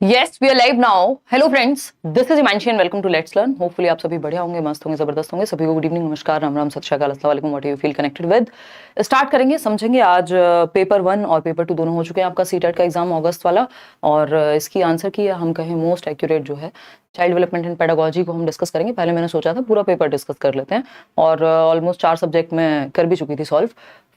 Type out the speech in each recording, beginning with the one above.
Yes, we are live now. Hello friends, this is Imanshi and welcome to Let's Learn. Hopefully आप सभी बढ़िया होंगे, मस्त होंगे, जबरदस्त होंगे. सभी को गुड इवनिंग, नमस्कार, राम राम, सत श्री अकाल, अस्सलाम वालेकुम. What you feel connected with. Start करेंगे, समझेंगे. आज पेपर 1 और पेपर 2 दोनों हो चुके हैं. आपका सीटेट का एग्जाम अगस्त वाला, और इसकी आंसर की हम कहें मोस्ट एक्यूरेट जो है चाइल्ड डेवलपमेंट एंड पेडागोजी को हम डिस्कस करेंगे. पहले मैंने सोचा था पूरा पेपर डिस्कस कर लेते हैं, और ऑलमोस्ट 4 सब्जेक्ट में कर भी चुकी थी सॉल्व.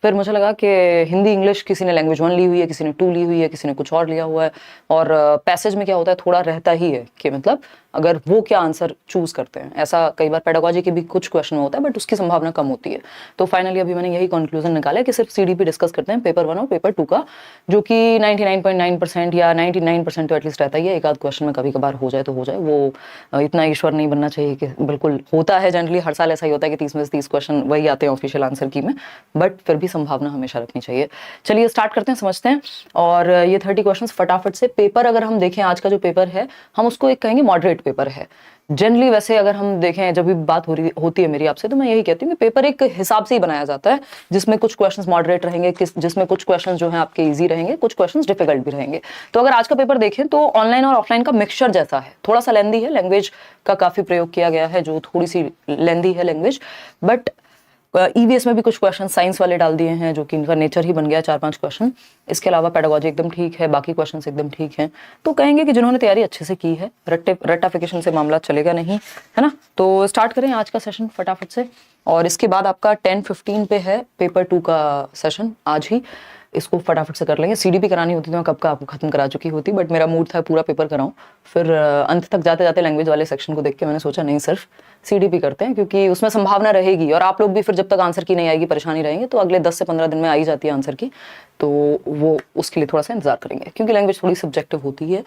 फिर मुझे लगा कि हिंदी इंग्लिश किसी ने लैंग्वेज 1 ली हुई है, किसी ने 2 ली हुई है, किसी ने कुछ और लिया हुआ है, और पैसेज में क्या होता है थोड़ा रहता ही है कि मतलब अगर वो क्या आंसर चूज करते हैं. ऐसा कई बार पेडागोजी के भी कुछ क्वेश्चन में होता है, बट उसकी संभावना कम होती है. तो फाइनली अभी मैंने यही कंक्लूजन निकाला है कि सिर्फ सीडीपी डिस्कस करते हैं पेपर 1 और पेपर 2 का, जो कि 99.9% या 99% तो एटलीस्ट रहता ही है. एक आध क्वेश्चन में कभी कभार हो जाए तो हो जाए, वो इतना ईश्वर नहीं बनना चाहिए कि बिल्कुल होता है. जनरली हर साल ऐसा ही होता है कि 30 में से 30 क्वेश्चन वही आते हैं ऑफिशियल आंसर की में, बट फिर भी संभावना हमेशा रखनी चाहिए. चलिए स्टार्ट करते हैं, समझते हैं. और ये 30 क्वेश्चंस फटाफट से. पेपर अगर हम देखें, आज का जो पेपर है हम उसको एक कहेंगे मॉडरेट पेपर है. जनरली वैसे अगर हम देखें, जब भी बात होती है मेरी आपसे, तो मैं यही कहती हूँ कि पेपर एक हिसाब से ही बनाया जाता है, जिसमें कुछ क्वेश्चंस मॉडरेट रहेंगे, जिसमें कुछ क्वेश्चंस जो हैं आपके इजी रहेंगे, कुछ क्वेश्चंस डिफिकल्ट भी रहेंगे. तो अगर आज का पेपर देखें तो ऑनलाइन और ऑफलाइन का मिक्सचर जैसा है. थोड़ा सा लेंदी है, लैंग्वेज का काफी प्रयोग किया गया है, जो थोड़ी सी लेंदी है लैंग्वेज, बट ईवीएस में भी कुछ क्वेश्चन साइंस वाले डाल दिए हैं, जो कि इनका नेचर ही बन गया 4-5 क्वेश्चन. इसके अलावा पेडागोजी एकदम ठीक है, बाकी क्वेश्चन एकदम ठीक हैं. तो कहेंगे कि जिन्होंने तैयारी अच्छे से की है, रट्टाफिकेशन से मामला चलेगा नहीं, है ना. तो स्टार्ट करें आज का सेशन फटाफट से. और इसके बाद आपका 10:15 पे है पेपर 2 का सेशन, आज ही इसको फटाफट से कर लेंगे. सीडीपी करानी होती तो मैं कब का आपको खत्म करा चुकी होती, बट मेरा मूड था पूरा पेपर कराऊं. फिर अंत तक जाते जाते लैंग्वेज वाले सेक्शन को देख के मैंने सोचा नहीं, सिर्फ सीडीपी करते हैं, क्योंकि उसमें संभावना रहेगी. और आप लोग भी फिर जब तक आंसर की नहीं आएगी परेशानी रहेंगे, तो अगले 10 से 15 दिन में आई जाती है आंसर की, तो वो उसके लिए थोड़ा सा इंतजार करेंगे, क्योंकि लैंग्वेज थोड़ी सब्जेक्टिव होती है.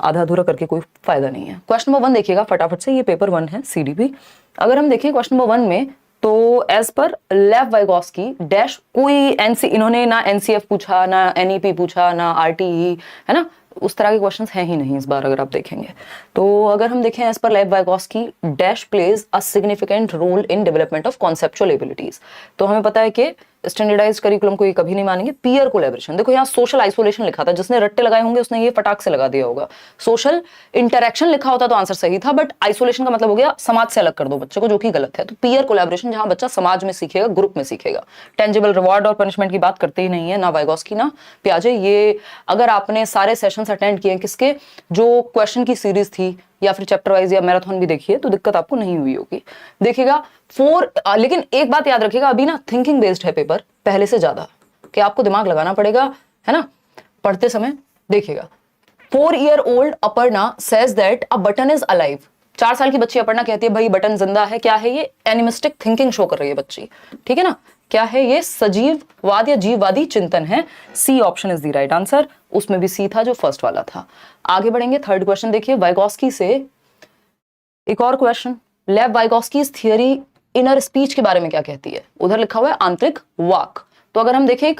आधा अधूरा करके कोई फायदा नहीं है. क्वेश्चन नंबर 1 देखिएगा फटाफट से. ये पेपर 1 है सीडीपी. अगर हम देखें क्वेश्चन नंबर 1 में, तो as per Lev Vygotsky dash, कोई इन्होंने ना एनसीएफ पूछा, ना एनईपी पूछा, ना आरटीई, है ना, उस तरह के क्वेश्चंस हैं ही नहीं इस बार अगर आप देखेंगे. तो अगर हम देखें as per Lev Vygotsky dash plays a significant role in development of conceptual abilities, तो हमें पता है कि स्टैंडर्डाइज्ड करिकुलम को ये कभी नहीं मानेंगे. पीयर कोलैबोरेशन, देखो यहाँ सोशल आइसोलेशन लिखा था, जिसने रट्टे लगाए होंगे उसने ये फटाक से लगा दिया होगा. सोशल इंटरेक्शन लिखा होता तो आंसर सही था, बट आइसोलेशन का मतलब हो गया समाज से अलग कर दो बच्चे को, जो कि गलत है. तो पीयर कोलैबोरेशन, जहां बच्चा समाज में सीखेगा, ग्रुप में सीखेगा. टेंजिबल रिवॉर्ड और पनिशमेंट की बात करते ही नहीं है ना वाइगोस्की ना पियाजे. ये अगर आपने सारे सेशंस अटेंड किए किसके, जो क्वेश्चन की सीरीज थी या फिर चैप्टर वाइज या मैराथन भी देखिए, तो दिक्कत आपको नहीं हुई होगी. देखिएगा लेकिन एक बात याद रखिएगा, अभी ना थिंकिंग बेस्ड है पेपर पहले से ज्यादा, कि आपको दिमाग लगाना पड़ेगा, है ना, पढ़ते समय. देखिएगा, 4-year-old Aparna says that a button is alive. 4 साल की बच्ची अपर्णा कहती है भाई बटन जिंदा है. क्या है ये? एनिमिस्टिक थिंकिंग शो कर रही है बच्ची, ठीक है ना. क्या है ये? सजीववाद या जीववादी चिंतन है. C option is the right answer. उसमें भी सी था जो फर्स्ट वाला था. आगे बढ़ेंगे, थर्ड क्वेश्चन देखिए. वाइगोस्की से एक और क्वेश्चन. लेव वाइगोस्कीज थियरी इनर स्पीच के बारे में क्या कहती है? उधर लिखा हुआ है आंतरिक वाक. तो अगर हम देखें,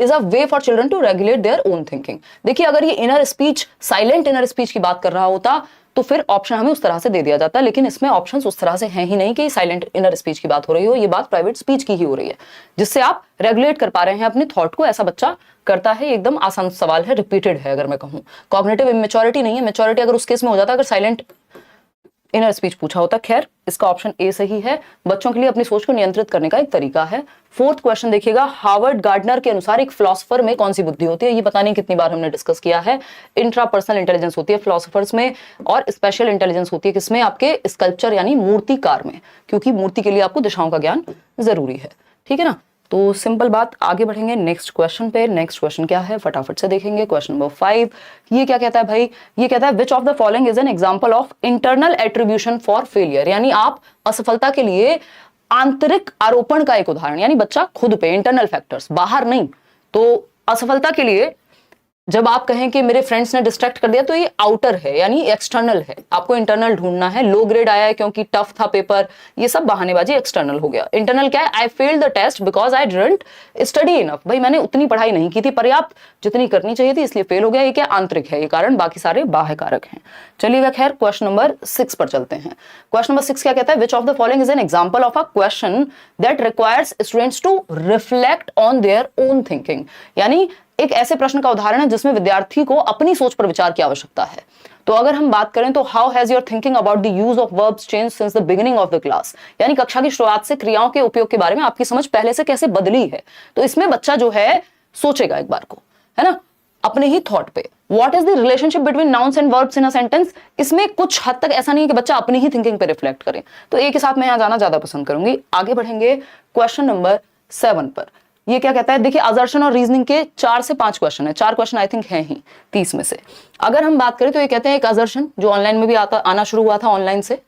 is a way for children to regulate their own thinking. देखिए, अगर ये inner speech, silent inner speech की बात कर रहा होता तो फिर ऑप्शन हमें उस तरह से दे दिया जाता, लेकिन इसमें ऑप्शंस उस तरह से हैं ही नहीं कि साइलेंट इनर स्पीच की बात हो रही हो. ये बात प्राइवेट स्पीच की ही हो रही है, जिससे आप रेगुलेट कर पा रहे हैं अपने थॉट को. ऐसा बच्चा करता है. एकदम आसान सवाल है, रिपीटेड है. अगर मैं कहूं कॉग्निटिव इमेच्योरिटी नहीं है, मेच्योरिटी अगर उस केस में हो जाता अगर साइलेंट इनर स्पीच पूछा होता. खैर, इसका ऑप्शन ए सही है. बच्चों के लिए अपनी सोच को नियंत्रित करने का एक तरीका है. फोर्थ क्वेश्चन देखिएगा. हार्वर्ड गार्डनर के अनुसार एक फिलोसोफर में कौन सी बुद्धि होती है? ये पता नहीं कितनी बार हमने डिस्कस किया है. इंट्रापर्सनल इंटेलिजेंस होती है फिलोसोफर्स में, और स्पेशल इंटेलिजेंस होती है किसमें? आपके स्कल्पचर यानी मूर्तिकार में, क्योंकि मूर्ति के लिए आपको दिशाओं का ज्ञान जरूरी है, ठीक है ना. तो सिंपल बात. आगे बढ़ेंगे नेक्स्ट क्वेश्चन पे. नेक्स्ट क्वेश्चन क्या है फटाफट से देखेंगे. Question number 5. ये क्या कहता है भाई? ये कहता है which of the following is an example of internal attribution for failure. यानी आप असफलता के लिए आंतरिक आरोपण का एक उदाहरण, यानी बच्चा खुद पे, इंटरनल फैक्टर्स, बाहर नहीं. तो असफलता के लिए जब आप कहें कि मेरे फ्रेंड्स ने डिस्ट्रैक्ट कर दिया, तो ये आउटर है यानी एक्सटर्नल है. आपको इंटरनल ढूंढना है. लो ग्रेड आया है क्योंकि टफ था पेपर, ये सब बहानेबाजी. एक्सटर्नल हो गया. इंटरनल क्या है? I failed the test because I didn't study enough. भाई मैंने उतनी पढ़ाई नहीं की थी पर्याप्त जितनी करनी चाहिए थी, इसलिए फेल हो गया. ये क्या? आंतरिक है ये कारण, बाकी सारे बाह्य कारक हैं. चलिएगा, खैर क्वेश्चन नंबर 6 पर चलते हैं. क्वेश्चन नंबर 6 क्या कहता है? Which of the following is an example of a question that requires students to reflect on their own thinking. यानी एक ऐसे प्रश्न का उदाहरण है जिसमें विद्यार्थी को अपनी सोच पर विचार की आवश्यकता है। तो अगर हम बात करें तो how has your thinking about the use of verbs change since the beginning of the class, यानी कक्षा की शुरुआत से क्रियाओं के उपयोग के बारे में आपकी समझ पहले से कैसे बदली है। तो इसमें बच्चा जो है सोचेगा एक बार को, है ना, अपने ही थॉट पे। What is the relationship between nouns and verbs in a sentence, इसमें कुछ हद तक ऐसा नहीं है कि बच्चा अपनी ही थिंकिंग पे रिफ्लेक्ट करे। तो एक के साथ मैं यहां जाना ज्यादा पसंद करूंगी। आगे बढ़ेंगे क्वेश्चन नंबर 7 पर। ये क्या कहता है, देखिए असर्शन और रीजनिंग के 4 से 5 क्वेश्चन है, 4 क्वेश्चन आई थिंक हैं ही 30 में से। अगर हम बात करें तो ये कहते हैं एक असर्शन जो ऑनलाइन में भी आना शुरू हुआ था ऑनलाइन से,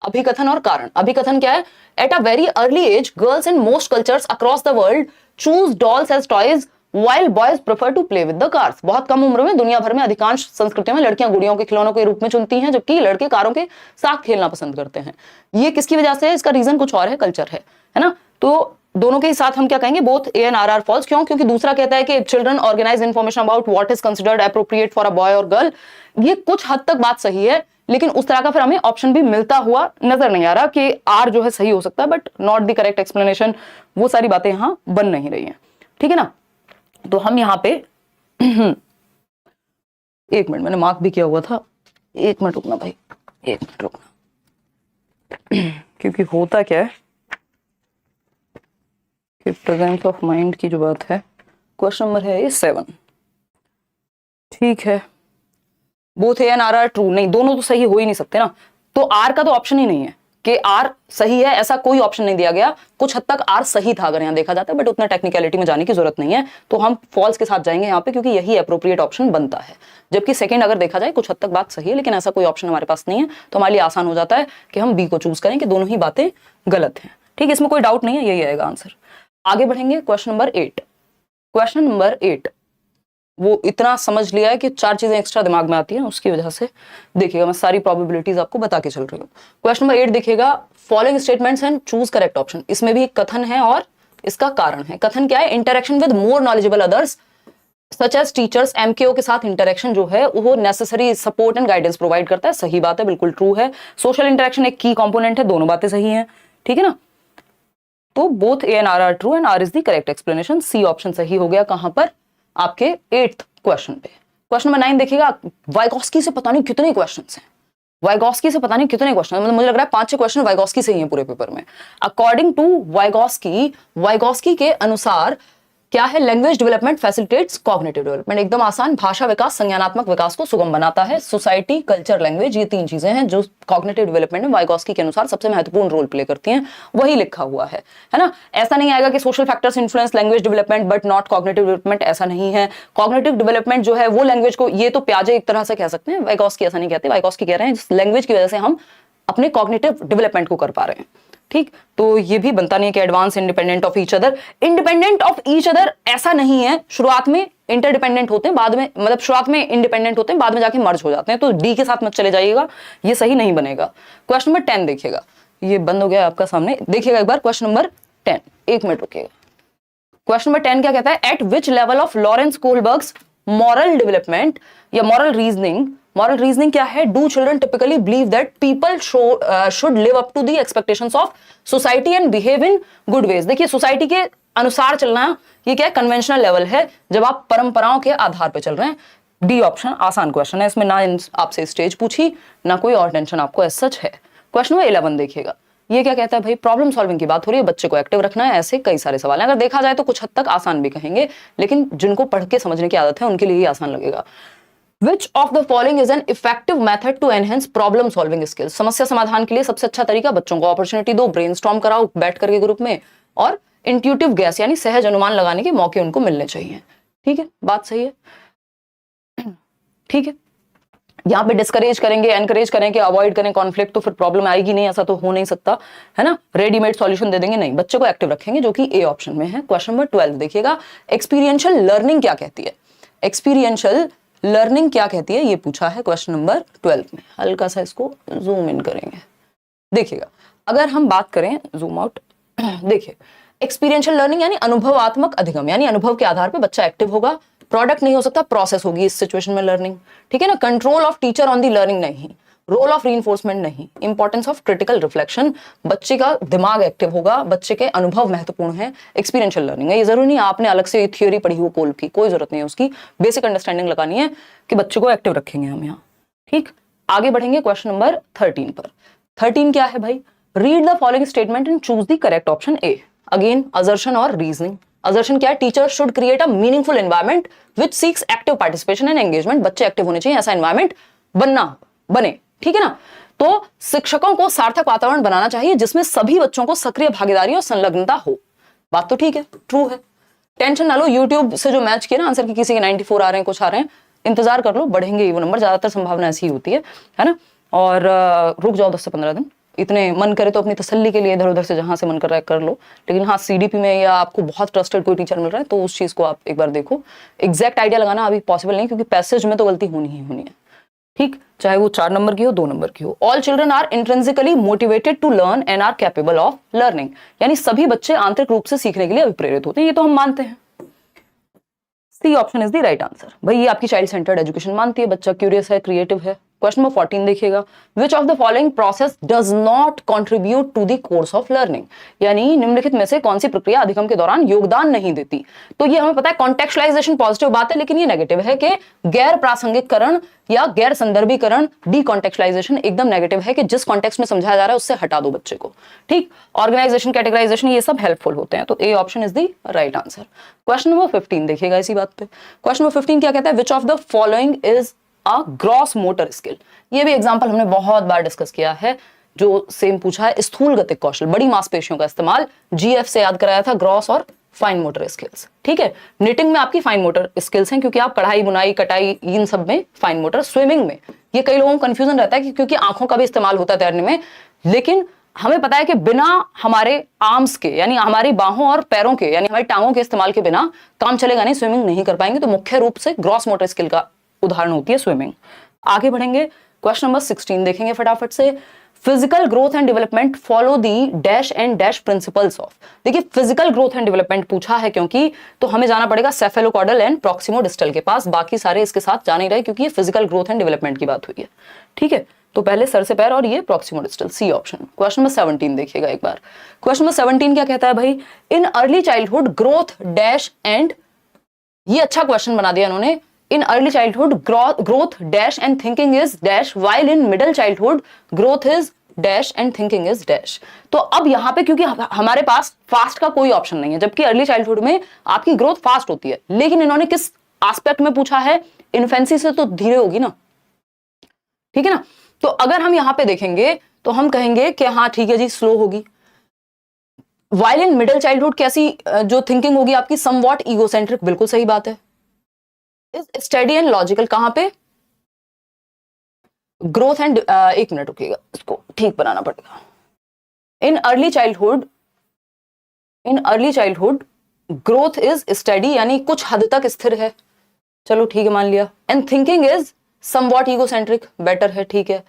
अभिकथन और कारण। अभिकथन क्या है, at a very early age girls in most cultures across the world choose dolls as toys while boys prefer to play with the cars। बहुत कम उम्र में दुनिया भर में अधिकांश संस्कृतियों में लड़कियां गुड़ियों के खिलौनों के रूप में चुनती हैं, जबकि लड़के कारों के साथ खेलना पसंद करते हैं। ये किसकी वजह से है, इसका रीजन कुछ और है, कल्चर है ना। तो दोनों के साथ हम क्या कहेंगे, both A and R false. क्यों, क्योंकि दूसरा कहता है कि children organise information about what is considered appropriate for a boy और गर्ल। ये कुछ हद तक बात सही है, लेकिन उस तरह का फिर हमें ऑप्शन भी मिलता हुआ नजर नहीं आ रहा कि आर जो है सही हो सकता है, but not the correct explanation. वो सारी बातें यहां बन नहीं रही हैं, ठीक है ना। तो हम यहां पे 1 मिनट, मैंने मार्क भी किया हुआ था, 1 मिनट रुकना भाई, 1 मिनट रुकना। क्योंकि होता क्या है कि प्रेजेंस ऑफ माइंड की जो बात है, क्वेश्चन नंबर है ये 7, ठीक है। Both A and R are true, नहीं दोनों तो सही हो ही नहीं सकते ना। तो आर का तो ऑप्शन ही नहीं है कि आर सही है, ऐसा कोई ऑप्शन नहीं दिया गया। कुछ हद तक आर सही था अगर यहां देखा जाता है, बट उतना टेक्निकलिटी में जाने की जरूरत नहीं है। तो हम फॉल्स के साथ जाएंगे यहाँ पे, क्योंकि यही अप्रोप्रिएट ऑप्शन बनता है। जबकि सेकंड अगर देखा जाए कुछ हद तक बात सही है, लेकिन ऐसा कोई ऑप्शन हमारे पास नहीं है, तो हमारे लिए आसान हो जाता है कि हम बी को चूज करें कि दोनों ही बातें गलत हैं। ठीक है, इसमें कोई डाउट नहीं है, यही आएगा आंसर। आगे बढ़ेंगे क्वेश्चन नंबर 8। क्वेश्चन नंबर 8 वो इतना समझ लिया है कि 4 चीजें एक्स्ट्रा दिमाग में आती हैं, उसकी वजह से देखिएगा मैं सारी प्रोबेबिलिटीज आपको बता के चल रही हूँ। क्वेश्चन नंबर 8 देखिएगा, following statements and choose correct option. इसमें भी एक कथन है और इसका कारण है। कथन क्या है, interaction with more knowledgeable others such as teachers, MKO के साथ इंटरेक्शन जो है वो necessary support and guidance provide करता है। सही बात है, बिल्कुल ट्रू है। सोशल इंटरेक्शन एक की कंपोनेंट है, दोनों बातें सही हैं, ठीक है ना। तो both A and R are true and R is the correct explanation. C option सही हो गया। कहां पर, आपके 8th क्वेश्चन पे। क्वेश्चन नंबर 9 देखिएगा, वाइगॉस्की से पता नहीं कितने क्वेश्चंस हैं। वाइगॉस्की से पता नहीं कितने क्वेश्चन, मतलब मुझे लग रहा है 5-6 क्वेश्चन वाइगॉस्की से ही हैं पूरे पेपर में। अकॉर्डिंग टू वाइगॉस्की के अनुसार क्या है, language development facilitates cognitive development. एकदम आसान, भाषा विकास संज्ञानात्मक विकास को सुगम बनाता है। सोसाइटी, कल्चर, लैंग्वेज, ये 3 चीजें हैं जो कॉग्निटिव डेवलपमेंट में वाइगॉस्की के अनुसार सबसे महत्वपूर्ण रोल प्ले करती हैं। वही लिखा हुआ है ना। ऐसा नहीं आएगा कि social factors influence language development but not cognitive development, ऐसा नहीं है। कॉग्निटिव डेवलपमेंट जो है वो लैंग्वेज को, ये तो प्याजे एक तरह से कह सकते हैं, वाइगॉस्की ऐसा नहीं कहते। वाइगॉस्की कह रहे हैं जिस लैंग्वेज की वजह से हम अपने कॉग्निटिव डेवलपमेंट को कर पा रहे हैं। ठीक, तो ये भी बनता नहीं है कि advance independent of each other. Independent of each other ऐसा नहीं है, शुरुआत में इंटरडिपेंडेंट होते हैं, बाद में, मतलब शुरुआत में इंडिपेंडेंट होते हैं, बाद में जाके मर्ज हो जाते हैं। तो डी के साथ मत चले जाइएगा, ये सही नहीं बनेगा। क्वेश्चन नंबर 10 देखिएगा, ये बंद हो गया आपका सामने, देखिएगा एक बार क्वेश्चन नंबर 10, 1 मिनट रुकिएगा। क्वेश्चन नंबर 10 क्या कहता है, at which level of Lawrence Kohlberg's moral development या मॉरल रीजनिंग क्या है, do children typically believe that people should live up to the expectations of society and behave in good ways. देखिए society के अनुसार चलना, ये क्या है, कन्वेंशनल लेवल है, जब आप परंपराओं के आधार पर चल रहे हैं। डी ऑप्शन आसान क्वेश्चन है, इसमें ना आपसे स्टेज पूछी ना कोई और टेंशन आपको ऐसा सच है। क्वेश्चन नंबर 11 देखिएगा, ये क्या कहता है भाई, प्रॉब्लम सॉल्विंग की बात हो रही है, बच्चे को एक्टिव रखना है। ऐसे कई सारे सवाल हैं, अगर देखा जाए तो कुछ हद तक आसान भी कहेंगे, लेकिन जिनको पढ़ के समझने की आदत है उनके लिए ही आसान लगेगा। Which of the following is an effective method to enhance problem solving skills? समस्या समाधान के लिए सबसे अच्छा तरीका, बच्चों को अपॉर्चुनिटी दो, ब्रेनस्टॉर्म कराओ बैठ करके ग्रुप में, और इंट्यूटिव गैस यानी सहज अनुमान लगाने के मौके उनको मिलने चाहिए। ठीक है, बात सही है। ठीक है, यहाँ पे डिस्करेज करेंगे, एनकरेज करेंगे, अवॉइड करें कॉन्फ्लिक्ट, तो फिर प्रॉब्लम आएगी नहीं, ऐसा तो हो नहीं सकता है ना। रेडीमेड सॉल्यूशन दे देंगे, नहीं, बच्चे को एक्टिव रखेंगे, जो कि ए ऑप्शन में है। क्वेश्चन नंबर 12 देखिएगा, एक्सपीरियंशियल लर्निंग क्या कहती है। एक्सपीरियंशियल लर्निंग क्या कहती है, ये पूछा है क्वेश्चन नंबर 12 में। हल्का सा इसको जूम इन करेंगे, देखिएगा। अगर हम बात करें, जूम आउट, देखिए एक्सपीरियंशियल लर्निंग यानी अनुभवात्मक अधिगम, यानी अनुभव के आधार पर बच्चा एक्टिव होगा। प्रोडक्ट नहीं हो सकता, प्रोसेस होगी इस सिचुएशन में लर्निंग। ठीक है ना, control of teacher on the learning नहीं, रोल ऑफ रीइंफोर्समेंट नहीं, इंपॉर्टेंस ऑफ क्रिटिकल रिफ्लेक्शन, बच्चे का दिमाग एक्टिव होगा, बच्चे के अनुभव महत्वपूर्ण है, एक्सपीरियंशियल लर्निंग है। ये जरूरी नहीं आपने अलग से थ्योरी पढ़ी हो कोल्ब की, कोई जरूरत नहीं है उसकी, बेसिक अंडरस्टैंडिंग लगानी है कि बच्चे को एक्टिव रखेंगे हम यहाँ। ठीक, आगे बढ़ेंगे क्वेश्चन नंबर 13 पर। 13 क्या है भाई, read the following statement and choose the correct option A. Again assertion और रीजनिंग। असर्शन क्या है, teacher should create a meaningful environment which seeks active participation and engagement, बच्चे एक्टिव होने चाहिए, ऐसा एनवायरमेंट बने, ठीक है ना। तो शिक्षकों को सार्थक वातावरण बनाना चाहिए जिसमें सभी बच्चों को सक्रिय भागीदारी और संलग्नता हो। बात तो ठीक है, ट्रू है, टेंशन ना लो। यूट्यूब से जो मैच किया ना आंसर की, किसी के 94 आ रहे हैं, कुछ आ रहे हैं, इंतजार कर लो, बढ़ेंगे वो नंबर, ज्यादातर संभावना ऐसी ही होती है ना। और रुक जाओ 10 से 15 दिन, इतने मन करे तो अपनी तसल्ली के लिए इधर उधर से जहां से मन कर रहा है कर लो। लेकिन हाँ, सीडीपी में या आपको बहुत ट्रस्टेड कोई टीचर मिल रहा है तो उस चीज को आप एक बार देखो। एग्जैक्ट आइडिया लगाना अभी पॉसिबल नहीं, क्योंकि पैसेज में तो गलती होनी ही होनी है। ठीक, चाहे वो 4 नंबर की हो 2 नंबर की हो। All children are intrinsically motivated to learn and are capable of learning, यानी सभी बच्चे आंतरिक रूप से सीखने के लिए अभिप्रेरित होते हैं, ये तो हम मानते हैं। C option is the right answer. भाई ये आपकी चाइल्ड सेंटर्ड एजुकेशन मानती है, बच्चा क्यूरियस है, क्रिएटिव है। क्वेश्चन नंबर 14 देखिएगा, which of the following process does not contribute to the course of learning, यानी निम्नलिखित में से कौन सी प्रक्रिया अधिगम के दौरान योगदान नहीं देती। तो ये हमें पता है कॉन्टेक्चुअलाइजेशन पॉजिटिव बात है, लेकिन ये नेगेटिव है कि गैर प्रासंगिककरण या गैर संदर्भीकरण, डीकॉन्टेक्चुअलाइजेशन एकदम नेगेटिव है कि जिस कॉन्टेक्स्ट में समझाया जा रहा है उससे हटा दो बच्चे को। ठीक, ऑर्गेनाइजेशन, कैटेगराइजेशन, ये सब हेल्पफुल होते हैं, तो A option is the right answer. Question number 15 देखिएगा इसी बात पे। क्वेश्चन नंबर 15 क्या कहता है, which of the following is a gross motor skill. ये भी एग्जांपल हमने बहुत बार डिस्कस किया है, जो सेम पूछा है, स्थूल गतिक कौशल, बड़ी मांसपेशियों का इस्तेमाल, जीएफ से याद कराया था, ग्रॉस और फाइन मोटर स्किल्स। ठीक है, निटिंग में आपकी फाइन मोटर स्किल्स हैं, क्योंकि आप कढ़ाई बुनाई कटाई इन सब में फाइन मोटर। स्विमिंग में ये कई लोगों को कंफ्यूजन रहता है कि क्योंकि आंखों का भी इस्तेमाल होता है तैरने में, लेकिन हमें पता है कि बिना हमारे आर्म्स के, यानी हमारी बाहों और पैरों के, यानी हमारी टांगों के इस्तेमाल के बिना काम चलेगा नहीं, स्विमिंग नहीं कर पाएंगे। तो मुख्य रूप से ग्रॉस मोटर स्किल का उदाहरण होती है स्विमिंग। आगे बढ़ेंगे, क्वेश्चन नंबर 16 देखेंगे फटाफट से। Physical growth and development follow the dash and dash principles of. देखिए फिजिकल ग्रोथ एंड डेवलपमेंट पूछा है क्योंकि, तो हमें जाना पड़ेगा सेफेलोकॉर्डल एंड प्रॉक्सिमोडिस्टल के पास, बाकी सारे इसके साथ जा नहीं रहे क्योंकि ये फिजिकल ग्रोथ एंड डेवलपमेंट की बात हुई है। ठीक है, तो पहले सर से पैर और ये प्रॉक्सिमोडिस्टल, सी ऑप्शन। क्वेश्चन नंबर 17 देखिएगा एक बार। क्वेश्चन नंबर 17 क्या कहता है भाई, in early childhood growth dash and, ये अच्छा क्वेश्चन बना दिया इन्होंने, in early childhood growth dash and thinking is dash, while in middle childhood growth is dash and thinking is dash। तो अब यहां पे क्योंकि हमारे पास फास्ट का कोई ऑप्शन नहीं है, जबकि अर्ली चाइल्डहुड में आपकी ग्रोथ फास्ट होती है, लेकिन इन्होंने किस एस्पेक्ट में पूछा है, इन्फेंसी से तो धीरे होगी ना, ठीक है ना। तो अगर हम यहां पे देखेंगे तो हम कहेंगे कि हाँ ठीक है जी स्लो होगी। वाइल इन मिडिल चाइल्डहुड कैसी जो थिंकिंग होगी आपकी, समवॉट ईगोसेंट्रिक, बिल्कुल सही बात है। स्टडी एंड लॉजिकल कहां पे, ग्रोथ एंड, एक मिनट रुकिएगा, इसको ठीक बनाना पड़ेगा। In early childhood growth is study, यानी कुछ हद तक स्थिर है, चलो ठीक है मान लिया। And thinking is somewhat egocentric, better है, ठीक है।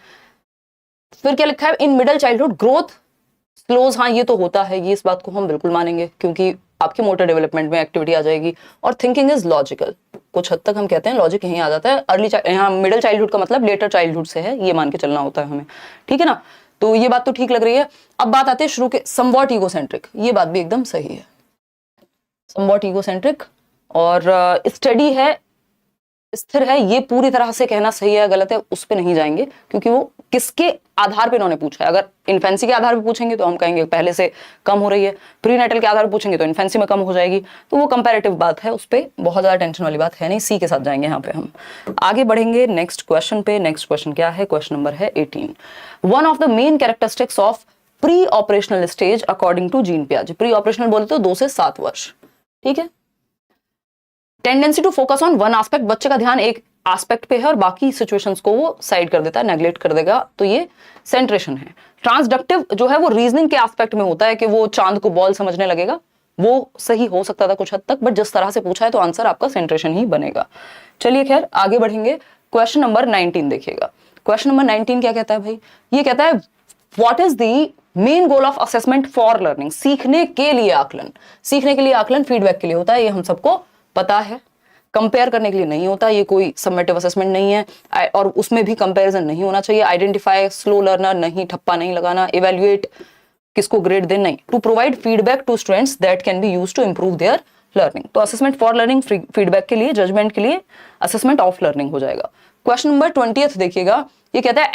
फिर क्या लिखा है, in middle childhood growth slows, हाँ ये तो होता है, ये इस बात को हम बिल्कुल मानेंगे क्योंकि आपके मोटर डेवलपमेंट में एक्टिविटी आ जाएगी। और थिंकिंग इज लॉजिकल, कुछ हद तक हम कहते हैं लॉजिक यहीं आ जाता है। अर्ली यहाँ मिडिल चाइल्डहुड का मतलब लेटर चाइल्डहुड से है, ये मान के चलना होता है हमें, ठीक है ना। तो ये बात तो ठीक लग रही है। अब बात आती है शुरू के, समवॉट ईगोसेंट्रिक, ये बात भी एकदम सही है, समवॉट ईगोसेंट्रिक। और स्टडी है, स्थिर है, ये पूरी तरह से कहना सही है गलत है उस पर नहीं जाएंगे, क्योंकि वो किसके आधार पे इन्होंने पूछा है। अगर इन्फेंसी के आधार पे पूछेंगे तो हम कहेंगे पहले से कम हो रही है, प्रीनेटल के आधार पे पूछेंगे तो इन्फेंसी में कम हो जाएगी, तो वो कंपैरेटिव बात है, उस पर बहुत ज्यादा टेंशन वाली बात है नहीं। सी के साथ जाएंगे यहाँ पे हम। आगे बढ़ेंगे नेक्स्ट क्वेश्चन पे। नेक्स्ट क्वेश्चन क्या है, क्वेश्चन नंबर है 18। One of the main characteristics of pre operational stage according to Jean पियाजे। प्री ऑपरेशनल बोले तो 2 से 7 वर्ष, ठीक है। Tendency to focus on one aspect, बच्चे का ध्यान एक एस्पेक्ट पे है और बाकी सिचुएशंस को वो साइड कर देता है, नेग्लेक्ट कर देगा, तो ये सेंट्रेशन है। ट्रांसडक्टिव जो है वो रीजनिंग के एस्पेक्ट में होता है कि वो चांद को बॉल समझने लगेगा, वो सही हो सकता था कुछ हद तक, बट जिस तरह से पूछा है तो आंसर आपका सेंट्रेशन ही बनेगा। चलिए खैर आगे बढ़ेंगे। क्वेश्चन नंबर 19 देखिएगा। क्वेश्चन नंबर 19 क्या कहता है भाई, ये कहता है what is the main goal of assessment for learning. सीखने के लिए आकलन, सीखने के लिए आकलन फीडबैक के लिए होता है, ये हम सबको पता है। कंपेयर करने के लिए नहीं होता, ये कोई सबमेटिव असेसमेंट नहीं है और उसमें भी कंपैरिजन नहीं होना चाहिए। आइडेंटिफाई स्लो लर्नर नहीं, ठप्पा नहीं लगाना। इवेल्युएट किसको ग्रेड दें नहीं। To provide feedback to students that can be used to improve their learning. तो असेसमेंट फॉर लर्निंग, फीडबैक के लिए, जजमेंट के लिए, असेसमेंट ऑफ लर्निंग हो जाएगा। क्वेश्चन नंबर 20 देखिएगा, ये कहता है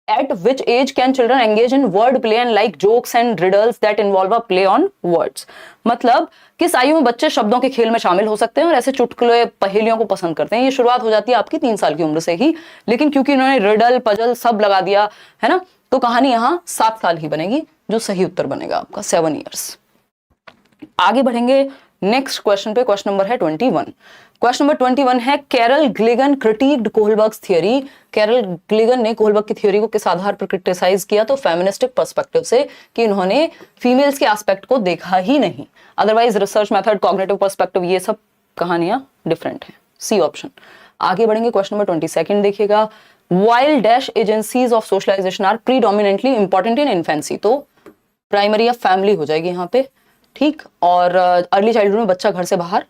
at which age can children engage in word play and like jokes and riddles that involve a play on words। मतलब किस आयु में बच्चे शब्दों के खेल में शामिल हो सकते हैं और ऐसे चुटकुले पहेलियों को पसंद करते हैं। ये शुरुआत हो जाती है आपकी 3 साल की उम्र से ही, लेकिन क्योंकि इन्होंने रिडल पजल सब लगा दिया है ना, तो कहानी यहाँ 7 साल ही बनेगी, जो सही उत्तर बनेगा आपका 7 years। आगे बढ़ेंगे नेक्स्ट क्वेश्चन पे। क्वेश्चन नंबर है 21। क्वेश्चन नंबर 21 है, कैरल ग्लिगन क्रिटिक्ड कोहलबर्ग्स थियरी। कैरल ग्लिगन ने कोहलबर्ग की थ्योरी को किस आधार पर क्रिटिसाइज किया? तो फेमिनिस्टिक पर्सपेक्टिव से, कि इन्होंने फीमेल्स के एस्पेक्ट को देखा ही नहीं। Otherwise research method, cognitive perspective, ये सब कहानियां डिफरेंट हैं। C option. आगे बढ़ेंगे क्वेश्चन नंबर 22 देखिएगा, while dash agencies of socialisation are predominantly important in infancy. तो प्राइमरी या फैमिली हो जाएगी यहाँ पे, ठीक। और अर्ली चाइल्डहुड में बच्चा घर से बाहर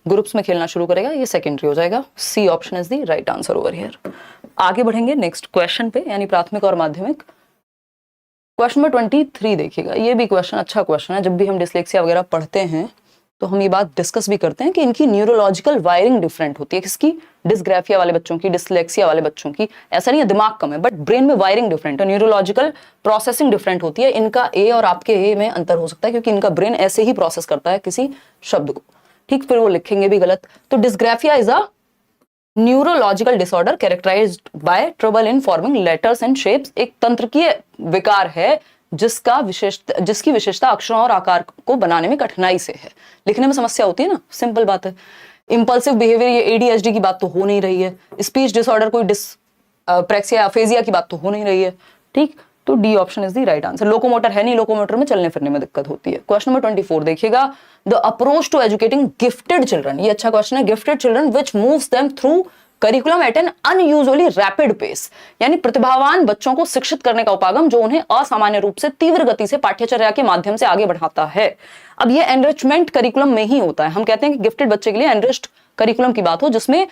ग्रुप्स में खेलना शुरू करेगा, ये सेकेंडरी हो जाएगा। C option is the right answer over here. आगे बढ़ेंगे नेक्स्ट क्वेश्चन पे, यानी प्राथमिक और माध्यमिक। क्वेश्चन नंबर 23 देखिएगा, ये भी क्वेश्चन अच्छा क्वेश्चन है। जब भी हम डिसलेक्सिया वगैरह पढ़ते हैं तो हम ये बात डिस्कस भी करते हैं कि इनकी न्यूरोलॉजिकल वायरिंग डिफरेंट होती है। किसकी? डिस्ग्राफिया वाले बच्चों की, डिसलेक्सिया वाले बच्चों की। ऐसा नहीं है दिमाग कम है, बट ब्रेन में वायरिंग डिफरेंट है, न्यूरोलॉजिकल प्रोसेसिंग डिफरेंट होती है। इनका ए और आपके ए में अंतर हो सकता है, क्योंकि इनका ब्रेन ऐसे ही प्रोसेस करता है किसी शब्द को, ठीक। फिर वो लिखेंगे भी गलत। तो dysgraphia is a neurological disorder characterised by trouble in forming letters and shapes. एक तंत्रिकीय विकार है जिसकी विशेषता अक्षरों और आकार को बनाने में कठिनाई से है। लिखने में समस्या होती है ना, सिंपल बात है। इंपल्सिव बिहेवियर, ये एडीएचडी की बात तो हो नहीं रही है। स्पीच डिसऑर्डर, कोई डिसप्रेक्सिया अफेजिया की बात तो हो नहीं रही है, ठीक। तो D option is the right answer. Locomotor है नहीं, लोकोमोटर में चलने फिरने में दिक्कत होती है। क्वेश्चन नंबर 24 देखिएगा, the approach to educating gifted children. ये अच्छा क्वेश्चन है। Gifted children which moves them through curriculum at an unusually rapid pace, यानी प्रतिभावान बच्चों को शिक्षित करने का उपागम जो उन्हें असामान्य रूप से तीव्र गति से पाठ्यचर्या के माध्यम से आगे बढ़ाता है। अब ये एनरिचमेंट करिकुलम में ही होता है। हम कहते हैं कि गिफ्टेड बच्चे के लिए एनरिच्ड करिकुलम की बात हो, जिसमें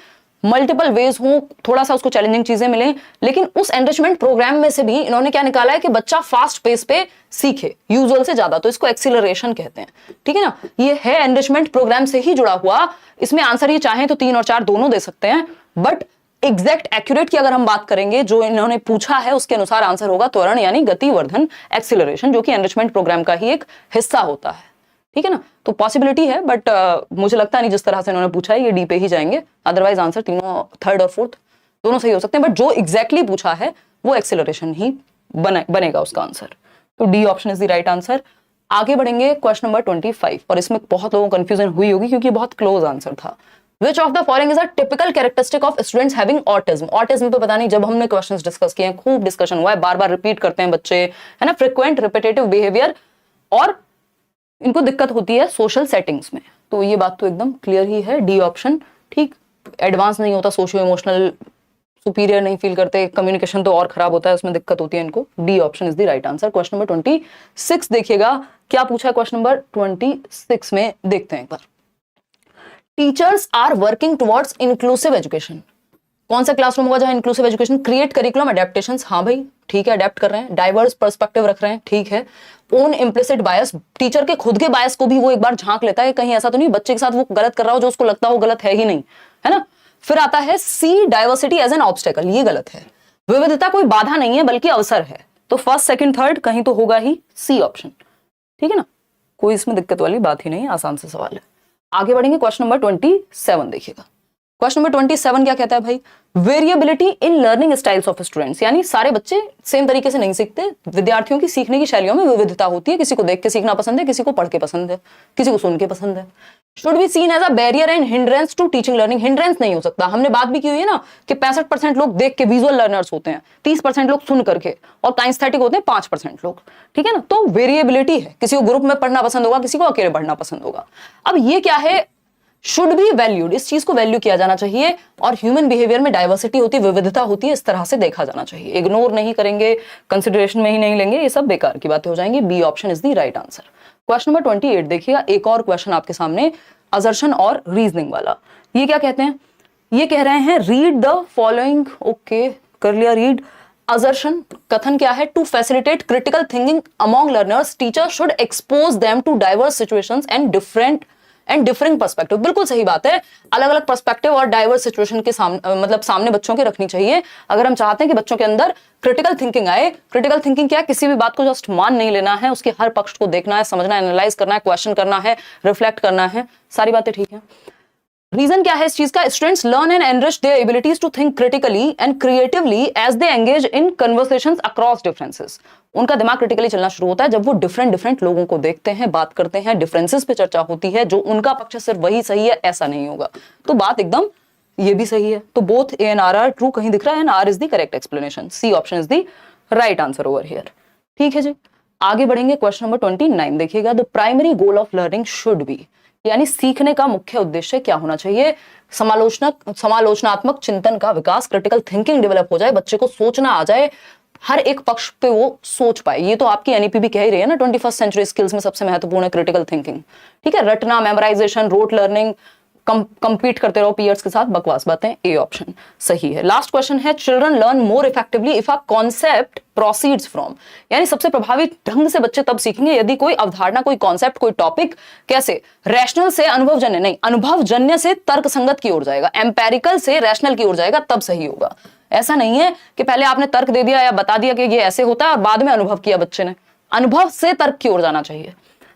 मल्टीपल वेज हो, थोड़ा सा उसको चैलेंजिंग चीजें मिले, लेकिन उस एनरिचमेंट प्रोग्राम में से भी इन्होंने क्या निकाला है कि बच्चा फास्ट पेस पे सीखे यूजुअल से ज्यादा, तो इसको एक्सीलरेशन कहते हैं, ठीक है ना। ये है एनरिचमेंट प्रोग्राम से ही जुड़ा हुआ। इसमें आंसर ये चाहें तो 3 और 4 दोनों दे सकते हैं, बट एग्जैक्ट एक्यूरेट की अगर हम बात करेंगे, जो इन्होंने पूछा है उसके अनुसार आंसर होगा त्वरण, यानी गतिवर्धन, एक्सीलरेशन, जो कि एनरिचमेंट प्रोग्राम का ही एक हिस्सा होता है, ठीक है ना। तो पॉसिबिलिटी है, बट मुझे लगता नहीं जिस तरह से इन्होंने पूछा है ये डी पे ही जाएंगे। अदरवाइज आंसर तीनों, थर्ड और फोर्थ दोनों सही हो सकते हैं, बट जो एग्जैक्टली पूछा है वो एक्सीलरेशन ही बनेगा उसका आंसर। तो D option is the right answer. आगे बढ़ेंगे क्वेश्चन नंबर 25, और इसमें बहुत लोगों को कंफ्यूजन हुई होगी क्योंकि बहुत क्लोज आंसर था। Which of the following is a typical characteristic of students having autism? Autism पे पता नहीं, जब हमने क्वेश्चंस डिस्कस किए हैं, खूब डिस्कशन हुआ है, बार बार रिपीट करते हैं बच्चे, है ना, फ्रिक्वेंट रिपीटेटिव बिहेवियर, और इनको दिक्कत होती है सोशल सेटिंग्स में। तो ये बात तो एकदम क्लियर ही है, डी ऑप्शन, ठीक। एडवांस नहीं होता, सोशियो इमोशनल सुपीरियर नहीं फील करते, कम्युनिकेशन तो और खराब होता है, उसमें दिक्कत होती है इनको। D option is the right answer. Question number 26 देखिएगा, क्या पूछा है क्वेश्चन नंबर 26 में, देखते हैं एक बार। Teachers are working towards inclusive education. कौन सा क्लासरूम होगा जहां inclusive education? Create curriculum adaptations, हाँ भाई ठीक है, अडेप्ट कर रहे हैं। डाइवर्स पर्सपेक्टिव रख रहे हैं, ठीक है। ओन इम्प्लिसिट बायस, टीचर के खुद के बायस को भी वो एक बार झांक लेता है, कहीं ऐसा तो नहीं बच्चे के साथ वो गलत कर रहा हो जो उसको लगता हो गलत है ही नहीं, है ना। फिर आता है सी, डाइवर्सिटी एज एन ऑब्स्टेकल, ये गलत है। विविधता कोई बाधा नहीं है बल्कि अवसर है। तो फर्स्ट सेकंड थर्ड कहीं तो होगा ही सी ऑप्शन, ठीक है ना, कोई इसमें दिक्कत वाली बात ही नहीं, आसान से सवाल है। आगे बढ़ेंगे क्वेश्चन नंबर 27 देखिएगा। क्वेश्चन नंबर 27 क्या कहता है भाई? Variability in learning styles of students, यानी सारे बच्चे सेम तरीके से नहीं सीखते, विद्यार्थियों की सीखने की शैलियों में विविधता होती है। किसी को देख के सीखना पसंद है, किसी को पढ़ के पसंद है, किसी को सुन के पसंद है। Should be seen as a barrier and hindrance to teaching learning, hindrance नहीं हो सकता। हमने बात भी की हुई है ना कि 65% लोग देख के विजुअल लर्नर्स होते हैं, 30% लोग सुन करके, और काइनेस्थेटिक होते हैं 5% लोग, ठीक है ना। तो वेरिएबिलिटी है, किसी को ग्रुप में पढ़ना पसंद होगा, किसी को अकेले पढ़ना पसंद होगा। अब ये क्या है? शुड बी वैल्यूड, इस चीज को वैल्यू किया जाना चाहिए, और ह्यूमन बिहेवियर में डाइवर्सिटी होती है, विविधता होती है, इस तरह से देखा जाना चाहिए। इग्नोर नहीं करेंगे, कंसिडरेशन में ही नहीं लेंगे, ये सब बेकार की बातें हो जाएंगी। B option is the right answer. Question number 28 देखिएगा, एक और क्वेश्चन आपके सामने। असर्शन और रीजनिंग वाला। ये क्या कहते हैं, ये कह रहे हैं रीड द फॉलोइंग, ओके कर लिया रीड। असर्शन कथन क्या है, to facilitate critical thinking among learners teacher should expose them to diverse situations and differing perspective. बिल्कुल सही बात है, अलग अलग पर्सपेक्टिव और डाइवर्स सिचुएशन के सामने बच्चों के रखनी चाहिए। अगर हम चाहते हैं कि बच्चों के अंदर क्रिटिकल थिंकिंग आए, क्रिटिकल थिंकिंग क्या है, किसी भी बात को जस्ट मान नहीं लेना है, उसके हर पक्ष को देखना है, समझना है, एनालाइज करना है, क्वेश्चन करना है, रिफ्लेक्ट करना है, सारी बातें ठीक है। रीजन क्या है इस चीज का, students learn and enrich their abilities to think critically and creatively as they engage in conversations across differences. उनका दिमाग क्रिटिकली चलना शुरू होता है जब वो डिफरेंट लोगों को देखते हैं, बात करते हैं, डिफरेंसेस पे चर्चा होती है, जो उनका पक्ष सिर्फ वही सही है ऐसा नहीं होगा। तो बात एकदम ये भी सही है। तो both A and R are true कहीं दिख रहा है and R is the correct explanation. C option is the right answer over here. ठीक है जी, आगे बढ़ेंगे। क्वेश्चन नंबर 29 देखिएगा, the primary goal of learning should be, यानी सीखने का मुख्य उद्देश्य क्या होना चाहिए, समालोचनात्मक चिंतन का विकास, क्रिटिकल थिंकिंग डेवलप हो जाए, बच्चे को सोचना आ जाए, हर एक पक्ष पे वो सोच पाए। ये तो आपकी एनईपी भी कह ही रही है ना, 21st सेंचुरी स्किल्स में सबसे महत्वपूर्ण है क्रिटिकल थिंकिंग। ठीक है, रटना, मेमोराइजेशन, रोट लर्निंग, कंपीट करते रहो पीयर्स के साथ, बकवास बातें। ए ऑप्शन सही है। लास्ट क्वेश्चन है, children learn more effectively if a concept proceeds from, यानी सबसे प्रभावी ढंग से बच्चे तब सीखेंगे यदि कोई अवधारणा, कोई कॉन्सेप्ट, कोई टॉपिक कैसे रैशनल से अनुभवजन्य नहीं, अनुभवजन्य से तर्कसंगत की ओर जाएगा, एम्पेरिकल से रैशनल की ओर जाएगा, तब सही होगा। ऐसा नहीं है कि पहले आपने तर्क दे दिया या बता दिया कि ये ऐसे होता है और बाद में अनुभव किया बच्चे ने। अनुभव से तर्क की ओर जाना चाहिए।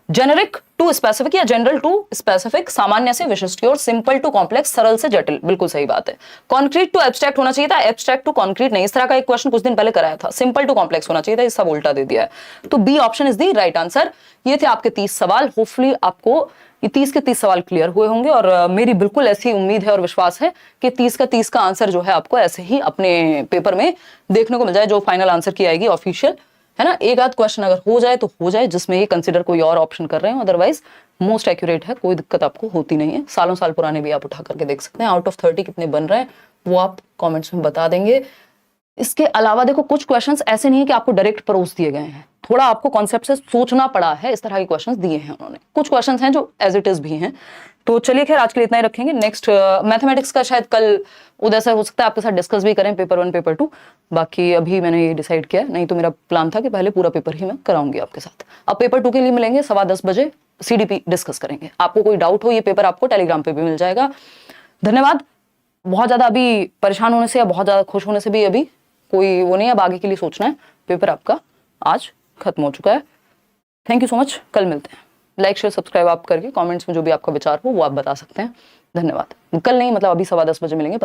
जेनेरिक टू स्पेसिफिक या जनरल टू स्पेसिफिक, सामान्य से विशिष्ट की ओर, सिंपल टू कॉम्प्लेक्स, सरल से जटिल, बिल्कुल सही बात है। कॉन्क्रीट टू एब्स्ट्रैक्ट होना चाहिए था, एब्स्ट्रैक्ट टू कॉन्क्रीट नहीं। इस तरह का एक क्वेश्चन कुछ दिन पहले कराया था, सिंपल टू कॉम्प्लेक्स होना चाहिए था, इस सब उल्टा दे दिया है। तो B option is the right answer. ये थे आपके 30 सवाल। होपफुली आपको ये 30 के 30 सवाल क्लियर हुए होंगे और मेरी बिल्कुल ऐसी उम्मीद है और विश्वास है कि 30 का 30 का आंसर जो है आपको ऐसे ही अपने पेपर में देखने को मिल जाए, जो फाइनल आंसर की आएगी ऑफिशियल, है ना। एक आध क्वेश्चन अगर हो जाए तो हो जाए जिसमें ये कंसिडर कोई और ऑप्शन कर रहे हैं, अदरवाइज मोस्ट एक्यूरेट है, कोई दिक्कत आपको होती नहीं है। सालों साल पुराने भी आप उठा करके देख सकते हैं। आउट ऑफ 30 कितने बन रहे हैं वो आप कमेंट्स में बता देंगे। इसके अलावा देखो, कुछ क्वेश्चंस ऐसे नहीं है कि आपको डायरेक्ट परोस दिए गए हैं, थोड़ा आपको कॉन्सेप्ट से सोचना पड़ा है, इस तरह के क्वेश्चंस दिए हैं उन्होंने। कुछ क्वेश्चंस हैं जो एज इट इज भी हैं। तो चलिए खैर आज के लिए इतना ही रखेंगे। नेक्स्ट मैथमेटिक्स का शायद कल उधर से हो सकता है आपके साथ डिस्कस भी करें, पेपर 1 पेपर 2। बाकी अभी मैंने ये डिसाइड किया है, नहीं तो मेरा प्लान था कि पहले पूरा पेपर ही मैं कराऊंगी आपके साथ। अब पेपर 2 के लिए मिलेंगे 10:15 बजे, सीडीपी डिस्कस करेंगे। आपको कोई डाउट हो, ये पेपर आपको टेलीग्राम पे भी मिल जाएगा। धन्यवाद। बहुत ज्यादा अभी परेशान होने से या बहुत ज्यादा खुश होने से भी अभी कोई वो नहीं, अब आगे के लिए सोचना है। पेपर आपका आज खत्म हो चुका है। Thank you so much. कल मिलते हैं। लाइक शेयर सब्सक्राइब आप करके कमेंट्स में जो भी आपका विचार हो वो आप बता सकते हैं। धन्यवाद। कल नहीं, मतलब अभी 10:15 बजे मिलेंगे।